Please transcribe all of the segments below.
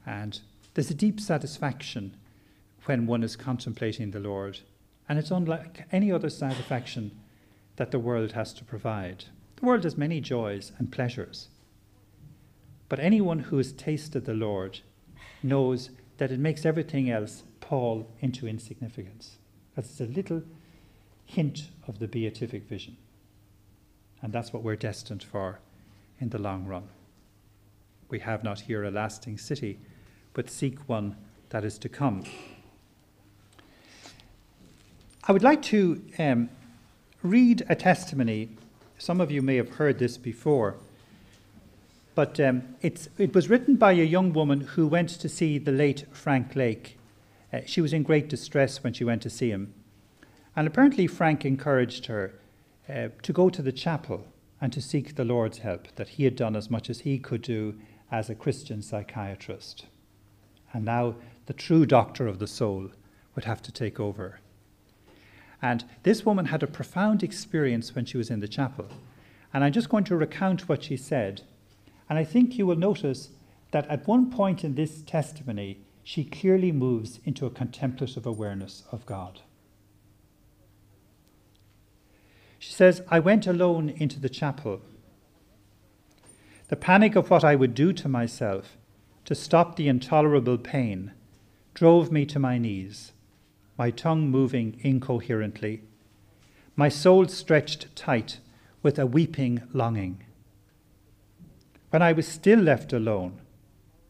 And there's a deep satisfaction when one is contemplating the Lord. And it's unlike any other satisfaction that the world has to provide. The world has many joys and pleasures. But anyone who has tasted the Lord knows that it makes everything else pall into insignificance. That's a little hint of the beatific vision. And that's what we're destined for in the long run. We have not here a lasting city, but seek one that is to come. I would like to read a testimony. Some of you may have heard this before, but it was written by a young woman who went to see the late Frank Lake. She was in great distress when she went to see him. And apparently Frank encouraged her to go to the chapel and to seek the Lord's help, that he had done as much as he could do as a Christian psychiatrist. And now the true doctor of the soul would have to take over. And this woman had a profound experience when she was in the chapel. And I'm just going to recount what she said. And I think you will notice that at one point in this testimony, she clearly moves into a contemplative awareness of God. She says, I went alone into the chapel. The panic of what I would do to myself to stop the intolerable pain drove me to my knees, my tongue moving incoherently, my soul stretched tight with a weeping longing. When I was still left alone,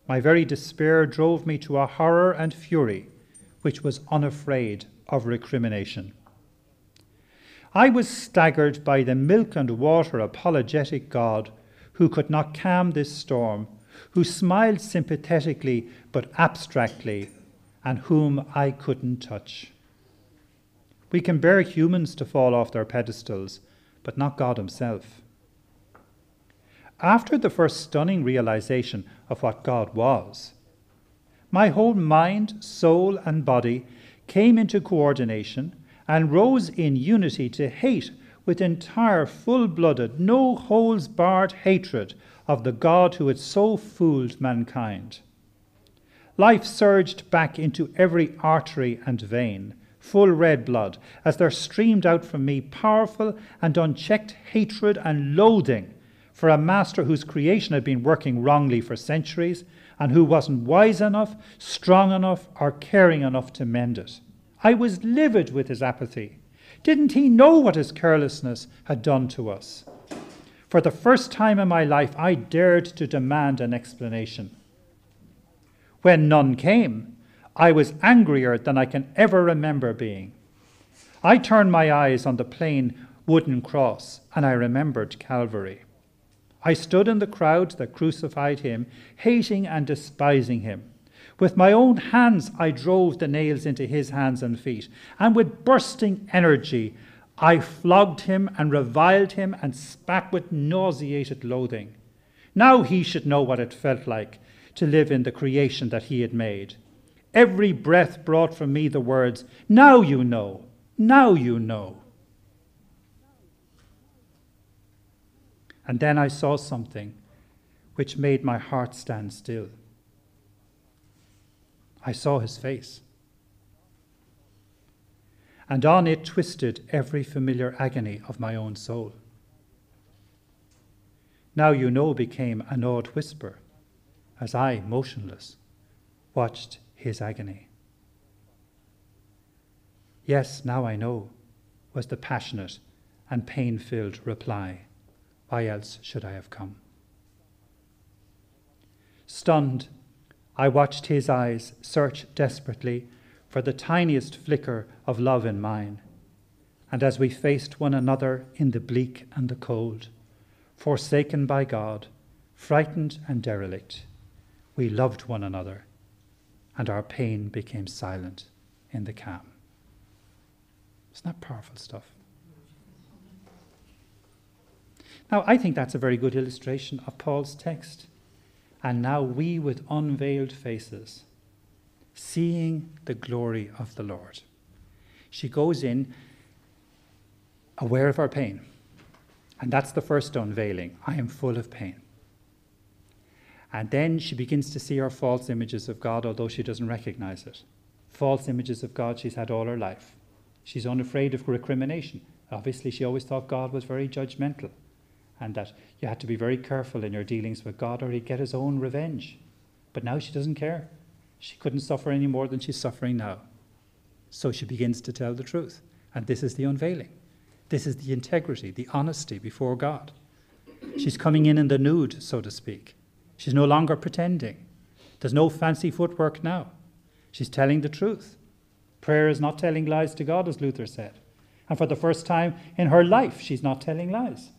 my very despair drove me to a horror and fury which was unafraid of recrimination. I was staggered by the milk and water apologetic God who could not calm this storm, who smiled sympathetically but abstractly, and whom I couldn't touch. We can bear humans to fall off their pedestals, but not God himself. After the first stunning realization of what God was, my whole mind, soul, and body came into coordination and rose in unity to hate with entire, full-blooded, no-holes-barred hatred of the God who had so fooled mankind. Life surged back into every artery and vein, full red blood, as there streamed out from me powerful and unchecked hatred and loathing for a master whose creation had been working wrongly for centuries and who wasn't wise enough, strong enough, or caring enough to mend it. I was livid with his apathy. Didn't he know what his carelessness had done to us? For the first time in my life, I dared to demand an explanation. When none came, I was angrier than I can ever remember being. I turned my eyes on the plain wooden cross, and I remembered Calvary. I stood in the crowd that crucified him, hating and despising him. With my own hands, I drove the nails into his hands and feet, and with bursting energy, I flogged him and reviled him and spat with nauseated loathing. Now he should know what it felt like to live in the creation that he had made. Every breath brought from me the words, "Now you know, now you know." And then I saw something which made my heart stand still. I saw his face. And on it twisted every familiar agony of my own soul. "Now you know" became an awed whisper as I, motionless, watched his agony. "Yes, now I know," was the passionate and pain-filled reply. Why else should I have come? Stunned, I watched his eyes search desperately for the tiniest flicker of love in mine. And as we faced one another in the bleak and the cold, forsaken by God, frightened and derelict, we loved one another, and our pain became silent in the calm. Isn't that powerful stuff? Now, I think that's a very good illustration of Paul's text. And now we with unveiled faces, seeing the glory of the Lord. She goes in aware of her pain. And that's the first unveiling. I am full of pain. And then she begins to see her false images of God, although she doesn't recognize it. False images of God she's had all her life. She's unafraid of recrimination. Obviously, she always thought God was very judgmental and that you had to be very careful in your dealings with God or he'd get his own revenge. But now she doesn't care. She couldn't suffer any more than she's suffering now. So she begins to tell the truth. And this is the unveiling. This is the integrity, the honesty before God. She's coming in the nude, so to speak. She's no longer pretending. There's no fancy footwork now. She's telling the truth. Prayer is not telling lies to God, as Luther said. And for the first time in her life, she's not telling lies.